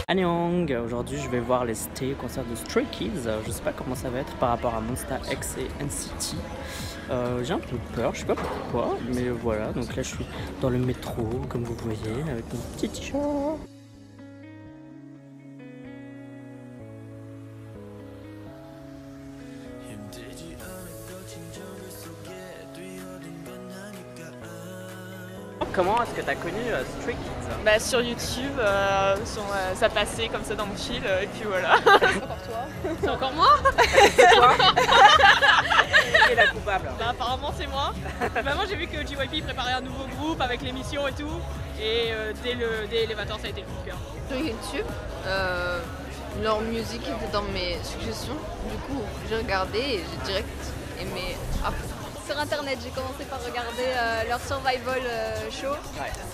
Annyeong, aujourd'hui je vais voir les concerts de Stray Kids. Je sais pas comment ça va être par rapport à Monsta X et NCT. J'ai un peu peur, je sais pas pourquoi, mais voilà. Donc là je suis dans le métro, comme vous voyez, avec mon petit t-shirt. Comment est-ce que tu as connu Stray Kids? Bah sur YouTube, ça passait comme ça dans mon fil et puis voilà. Encore toi. C'est encore moi. C'est toi. Qui est la coupable? Bah apparemment c'est moi. Bah moi j'ai vu que JYP préparait un nouveau groupe avec l'émission et tout. Et dès Elevator ça a été le coup de cœur. Sur YouTube, leur musique était dans mes suggestions. Du coup j'ai regardé et j'ai direct aimé à fond. Sur internet, j'ai commencé par regarder leur survival show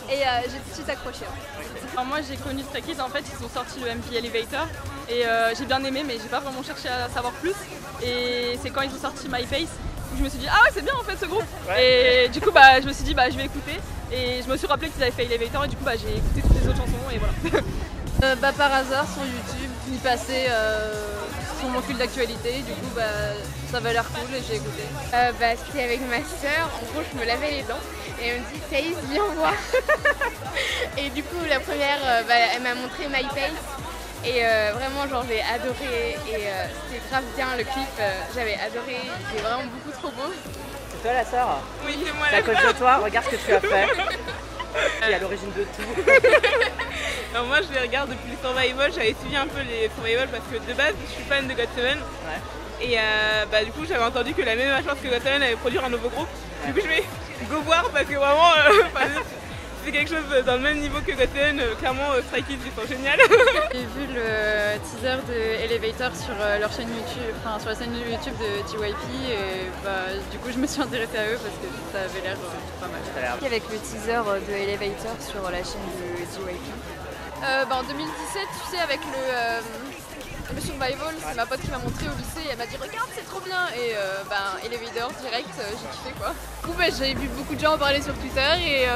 et j'ai tout de suite accroché. Okay. Alors moi j'ai connu Stray Kids, en fait ils ont sorti le MP Elevator et j'ai bien aimé mais j'ai pas vraiment cherché à savoir plus. Et c'est quand ils ont sorti My Face où je me suis dit ah ouais c'est bien en fait ce groupe. Et du coup bah, je me suis dit bah je vais écouter et je me suis rappelé qu'ils avaient fait Elevator et du coup bah, j'ai écouté toutes les autres chansons et voilà. Bah par hasard sur YouTube, il passait sur mon fil d'actualité, du coup bah, ça avait l'air cool et j'ai écouté. C'était avec ma soeur, en gros je me lavais les dents et elle me dit Thaïs viens voir. Et du coup la première elle m'a montré My Face et vraiment genre j'ai adoré et c'était grave bien le clip, j'avais adoré, il est vraiment beaucoup trop beau. C'est toi la sœur? Oui c'est moi la sœur. C'est à cause de toi, regarde ce que tu as fait. Qui est à l'origine de tout. Alors moi je les regarde depuis le Survival, j'avais suivi un peu les Survival parce que de base je suis fan de GOT7. Et du coup j'avais entendu que la même agence que GOT7 allait produire un nouveau groupe. Du coup je vais go voir parce que vraiment c'est quelque chose dans le même niveau que GOT7, clairement Stray Kids ils sont géniaux. J'ai vu le teaser de Elevator sur leur chaîne YouTube, enfin sur la chaîne YouTube de JYP et du coup je me suis intéressée à eux parce que ça avait l'air pas mal. Avec le teaser de Elevator sur la chaîne de JYP. En 2017 tu sais avec le Survival, c'est ma pote qui m'a montré au lycée et elle m'a dit regarde c'est trop bien et Elevator direct j'ai kiffé quoi. Du coup j'ai vu beaucoup de gens en parler sur Twitter et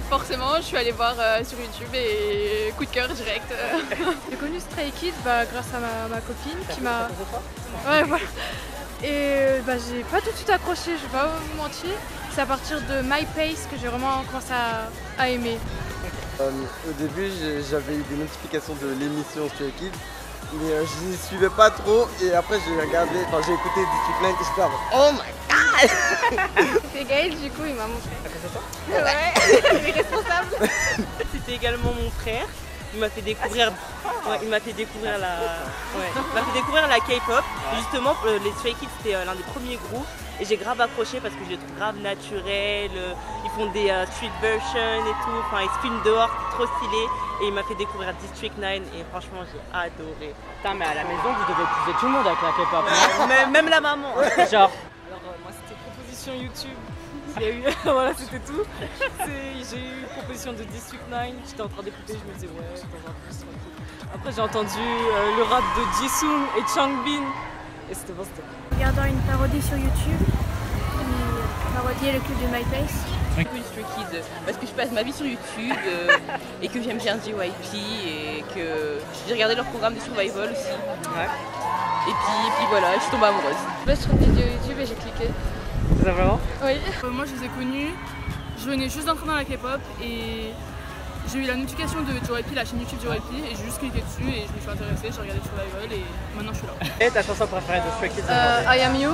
forcément je suis allée voir sur YouTube et coup de cœur direct. J'ai connu Stray Kids grâce à ma copine qui m'a... Ouais voilà. Et j'ai pas tout de suite accroché, je vais pas vous mentir. C'est à partir de My Pace que j'ai vraiment commencé à aimer. Au début j'avais eu des notifications de l'émission Stray Kids. Mais je n'y suivais pas trop et après j'ai regardé, j'ai écouté District 9 et j'étais là, oh my god. C'est Gaël du coup il m'a montré. C'est toi? Ouais, il est responsable. C'était également mon frère, il m'a fait découvrir, il m'a fait découvrir la K-pop. Justement les Stray Kids c'était l'un des premiers groupes et j'ai grave accroché parce que je les trouve grave naturels, ils font des street versions et tout, enfin ils se filment dehors, c'est trop stylé. Et il m'a fait découvrir District 9 et franchement j'ai adoré. Putain mais à la maison vous devez épouser tout le monde avec la K-pop. Même la maman. Genre. Alors moi c'était proposition YouTube. Il y a eu, voilà c'était tout. J'ai eu une proposition de District 9, j'étais en train d'écouter, je me disais ouais dans un plus. Après j'ai entendu le rap de Jisung et Changbin et c'était bon, c'était bon. Regardant une parodie sur YouTube, qui parodiait le clip de My Face. J'ai connu Stray Kids parce que je passe ma vie sur YouTube et que j'aime bien JYP et que j'ai regardé leur programme de survival aussi. Ouais. Et puis voilà, je suis tombée amoureuse. Je suis sur une vidéo YouTube et j'ai cliqué. Tout simplement? Oui. Moi je les ai connus, je venais juste d'entrer dans la K-pop et j'ai eu la notification de JYP, la chaîne YouTube JYP et j'ai juste cliqué dessus et je me suis intéressée, j'ai regardé le survival et maintenant je suis là. Et ta chanson préférée de Stray Kids? I Am You,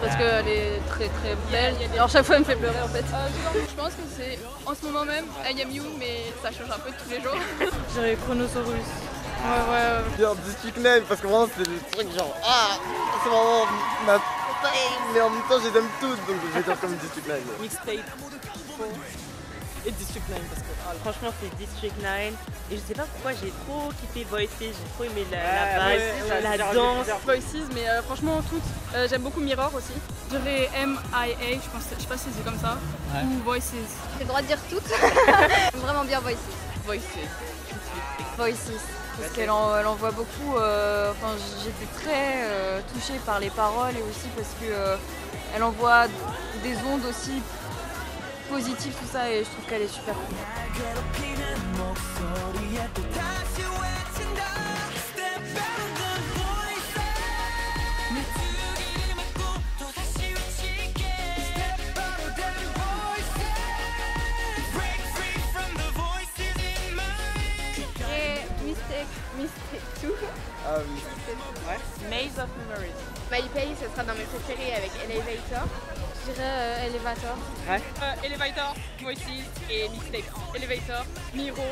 parce qu'elle est très très belle. Alors chaque fois elle me fait pleurer en fait. Je pense que c'est en ce moment même I Am You mais ça change un peu tous les jours. J'aurais Chronosaurus. Ouais. Bien District 9 parce que vraiment c'est le truc genre c'est vraiment ma mais en même temps je les aime toutes donc je vais dire comme District 9. Mixtape et District 9 parce que franchement c'est District 9 et je sais pas pourquoi j'ai trop kiffé Voices, j'ai trop aimé la danse. Voices mais franchement toutes. J'aime beaucoup Mirror aussi. J'aurais MIA, je sais pas si c'est comme ça, ou Voices. J'ai le droit de dire toutes. J'aime vraiment bien Voices. Voices. Parce qu'elle en voit beaucoup, j'étais très touchée par les paroles et aussi parce que elle envoie des ondes aussi positive, tout ça, et je trouve qu'elle est super cool. Mistake 2. Maze of Memories. MyPace, ce sera dans mes préférés avec Elevator. Je dirais Elevator. Elevator, Voices et Mistake. Elevator, Miro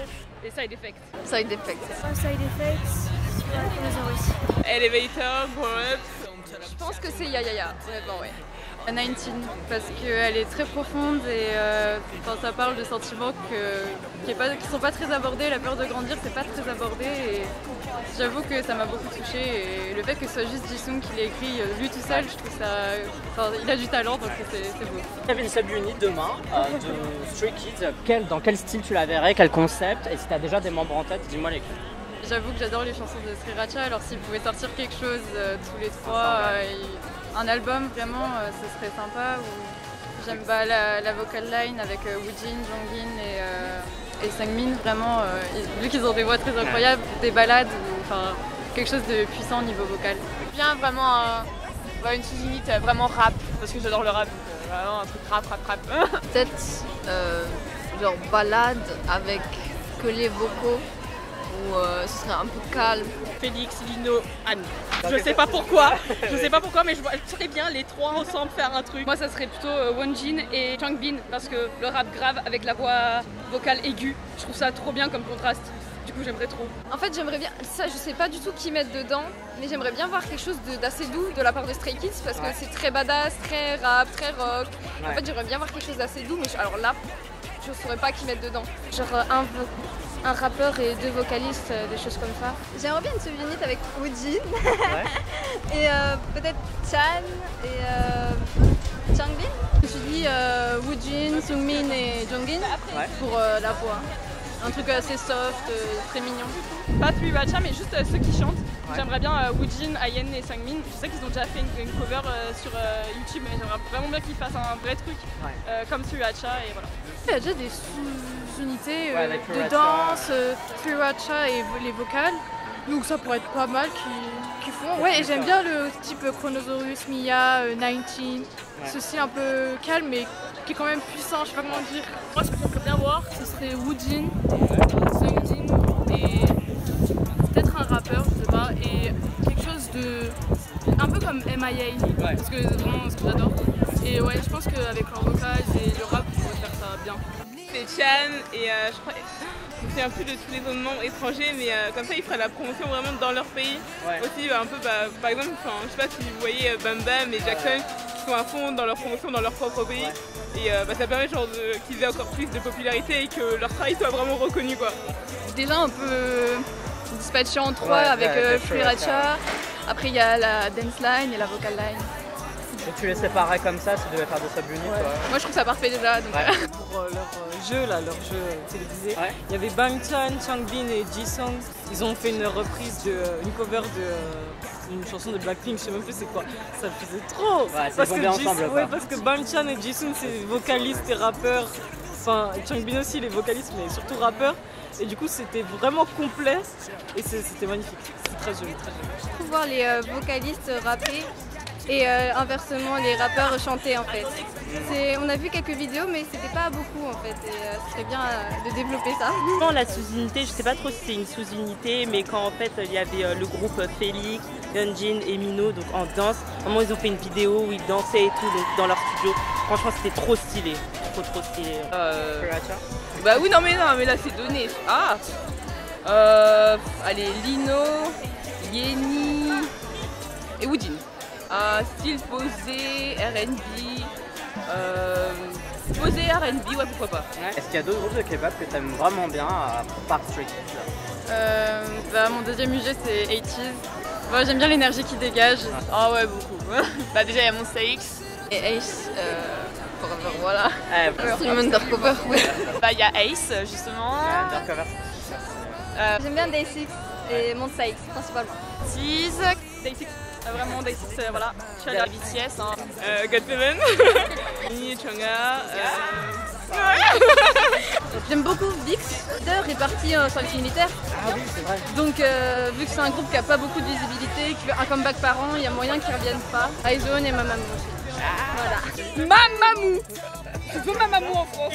et Side Effects. Side Effects. Side Effects, Elevator, Grow Up. Je pense que c'est Ya, honnêtement, ouais. 19, parce qu'elle est très profonde et ça parle de sentiments qui sont pas très abordés. La peur de grandir, c'est pas très abordé et j'avoue que ça m'a beaucoup touchée. Et le fait que ce soit juste Jisung qui l'ait écrit lui tout seul, je trouve ça. Enfin, il a du talent donc c'est beau. Il y avait une subunit demain de Stray Kids. Dans quel style tu la verrais, quel concept? Et si tu as déjà des membres en tête, dis-moi lesquels. J'avoue que j'adore les chansons de Sriracha, alors s'ils pouvaient sortir quelque chose tous les trois, un album vraiment, ce serait sympa. J'aime la vocal line avec Woojin, Jongin et Sangmin, vraiment, vu qu'ils ont des voix très incroyables, des ballades, enfin quelque chose de puissant au niveau vocal. Bien vraiment une sous-unité vraiment rap, parce que j'adore le rap, donc vraiment un truc rap. Peut-être genre balade avec que les vocaux. Où ce serait un peu calme. Félix, Lino, Anne. Je sais pas pourquoi, mais je vois très bien les trois ensemble faire un truc. Moi, ça serait plutôt Wonjin et Changbin parce que le rap grave avec la voix vocale aiguë, je trouve ça trop bien comme contraste. Du coup, j'aimerais trop. En fait, j'aimerais bien, ça je sais pas du tout qui mettre dedans, mais j'aimerais bien voir quelque chose d'assez doux de la part de Stray Kids parce que c'est très badass, très rap, très rock. En fait, j'aimerais bien voir quelque chose d'assez doux, mais alors là, je saurais pas qui mettre dedans. Genre un rappeur et 2 vocalistes, des choses comme ça. J'aimerais bien une sub-unit avec Woojin et peut-être Chan et Changbin. Je me suis dit Woojin, Sungmin et Jongin pour la voix. Un truc assez soft, très mignon. Pas Sriracha, mais juste ceux qui chantent. J'aimerais bien Woojin, Ayen et Sangmin. Je sais qu'ils ont déjà fait une cover sur YouTube, mais j'aimerais vraiment bien qu'ils fassent un vrai truc comme Sriracha et voilà. Il y a déjà des sous-unités de danse, Sriracha et les vocales. Donc ça pourrait être pas mal qu'ils font. Ouais, et j'aime bien le type Chronosaurus, Mia, 19. Ceci un peu calme mais qui est quand même puissant, je sais pas comment dire. Moi ce que j'aimerais bien voir, ce serait Woojin, Sungin et peut-être un rappeur, je sais pas, et quelque chose de un peu comme MIA, parce que c'est vraiment ce que j'adore. Et ouais, je pense qu'avec leur vocal et le rap, on pourrait faire ça bien. C'est Chan et je crois, je me souviens plus de tous les autres membres étrangers, mais comme ça ils feraient la promotion vraiment dans leur pays. Aussi un peu, par exemple, je sais pas si vous voyez Bam Bam et Jackson qui sont à fond dans leur promotion dans leur propre pays. Et ça permet qu'ils aient encore plus de popularité et que leur travail soit vraiment reconnu, quoi. Déjà on peut dispatcher en 3 avec Sriracha. Après il y a la dance line et la vocal line. Et tu les séparais comme ça, tu devais faire des sub-units. Moi je trouve ça parfait déjà. Donc, Pour leur jeu télévisé, il y avait Bangchan, Changbin et Jisung. Ils ont fait une reprise, une cover d'une chanson de Blackpink, je sais même plus c'est quoi. Ça me faisait trop. Parce que Bangchan et Jisung c'est vocalistes et rappeurs. Enfin, Changbin aussi, les vocalistes, mais surtout rappeurs. Et du coup, c'était vraiment complet et c'était magnifique. C'était très joli, très joli. Pour voir les vocalistes rapper et inversement les rappeurs chanter en fait. On a vu quelques vidéos mais c'était pas beaucoup en fait et ce serait bien de développer ça. La sous-unité, je sais pas trop si c'est une sous-unité, mais quand en fait il y avait le groupe Félix, Yeonjin et Mino donc en danse, à un moment ils ont fait une vidéo où ils dansaient et tout donc, dans leur studio. Franchement c'était trop stylé, trop stylé. Bah oui non mais là c'est donné. Allez Lino, Yeni et Woojin. Style posé, R&B, posé R&B, ouais pourquoi pas. Est-ce qu'il y a d'autres groupes de K-pop que tu aimes vraiment bien à part Stray Kids? Mon deuxième UG c'est 80s. J'aime bien l'énergie qu'ils dégagent. Ah ouais beaucoup. Déjà il y a Monsta X Et Ace, Forever, voilà. Stream Undercover, oui. Il y a Ace justement. Undercover. J'aime bien Day6 et Monsta X principalement. Day6. Vraiment Day6, voilà. Je suis allée à BTS. GOT7, Mini Chunga, J'aime beaucoup Vix, réparti sur les militaires. Ah oui, c'est vrai. Donc vu que c'est un groupe qui a pas beaucoup de visibilité, qui fait un comeback par an, il y a moyen qu'ils reviennent pas. iZone et Mamamoo aussi. Voilà. Mamamoo. Je veux Mamamoo en France.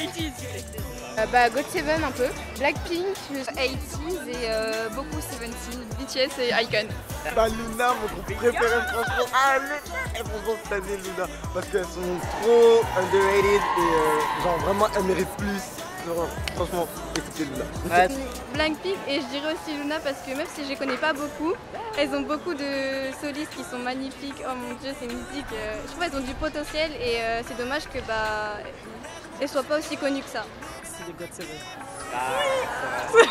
GOT7 un peu, Blackpink, 80s et beaucoup 17, BTS et Icon. Bah Luna, mon groupe préféré, franchement. Ah, franchement cette année Luna, parce qu'elles sont trop underrated et genre vraiment elles méritent plus. Genre, franchement, écoutez Luna. Ouais. Blackpink et je dirais aussi Luna parce que même si je les connais pas beaucoup, elles ont beaucoup de solistes qui sont magnifiques. Oh mon dieu, c'est une musique. Je trouve qu'elles ont du potentiel et c'est dommage que elles soient pas aussi connues que ça. C'est les GOT7.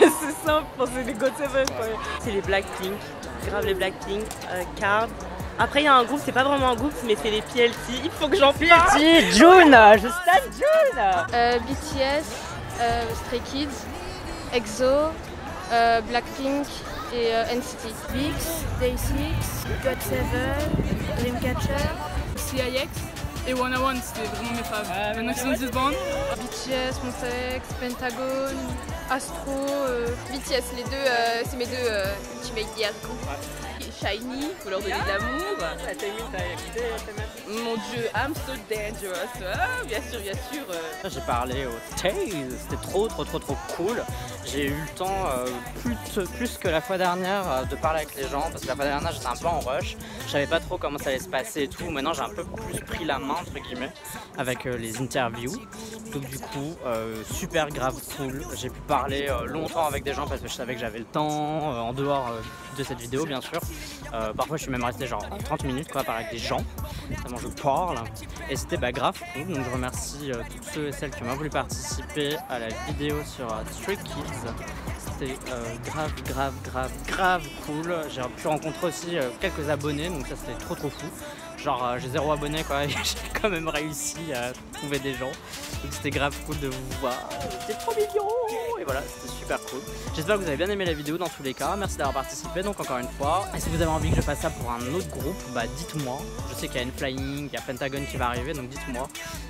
C'est simple, c'est les GOT7. C'est les Blackpink, grave les Blackpink, Card. Après il y a un groupe, c'est pas vraiment un groupe, mais c'est les PLT. Il faut que j'en parle. PLT, June, je stan June. BTS, Stray Kids, EXO, Blackpink et NCT. Vix, Day6, GOT7, Dreamcatcher, CIX et 101, c'était vraiment mes faves. Maintenant qu'ils ont disband. BTS, Monsta X, Pentagon, Astro, BTS, les deux, c'est mes deux ultimate years. Shiny, faut leur donner de l'amour. Mon dieu, I'm so dangerous. Ah, bien sûr, bien sûr. J'ai parlé au Taze, c'était trop cool. J'ai eu le temps, plus que la fois dernière, de parler avec les gens, parce que la fois dernière j'étais un peu en rush. Je savais pas trop comment ça allait se passer et tout. Maintenant j'ai un peu plus pris la main, entre guillemets, avec les interviews. Donc du coup, super grave cool. J'ai pu parler longtemps avec des gens parce que je savais que j'avais le temps, en dehors de cette vidéo bien sûr. Parfois je suis même resté genre 30 minutes quoi, à parler avec des gens, tellement je parle. Et c'était grave cool, donc je remercie tous ceux et celles qui ont voulu participer à la vidéo sur Stray Kids. C'était grave cool. J'ai pu rencontrer aussi quelques abonnés, donc ça c'était trop fou. Genre j'ai 0 abonnés quoi, et j'ai quand même réussi à trouver des gens. Donc c'était grave cool de vous voir, c'était trop mignon. Et voilà, c'était super cool. J'espère que vous avez bien aimé la vidéo dans tous les cas. Merci d'avoir participé donc encore une fois. Et si vous avez envie que je fasse ça pour un autre groupe, dites-moi. Je sais qu'il y a N-Flying, il y a Pentagon qui va arriver, donc dites-moi.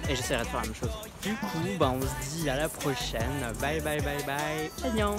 Et j'essaierai de faire la même chose. Du coup, on se dit à la prochaine. Bye bye bye bye. Annyeong.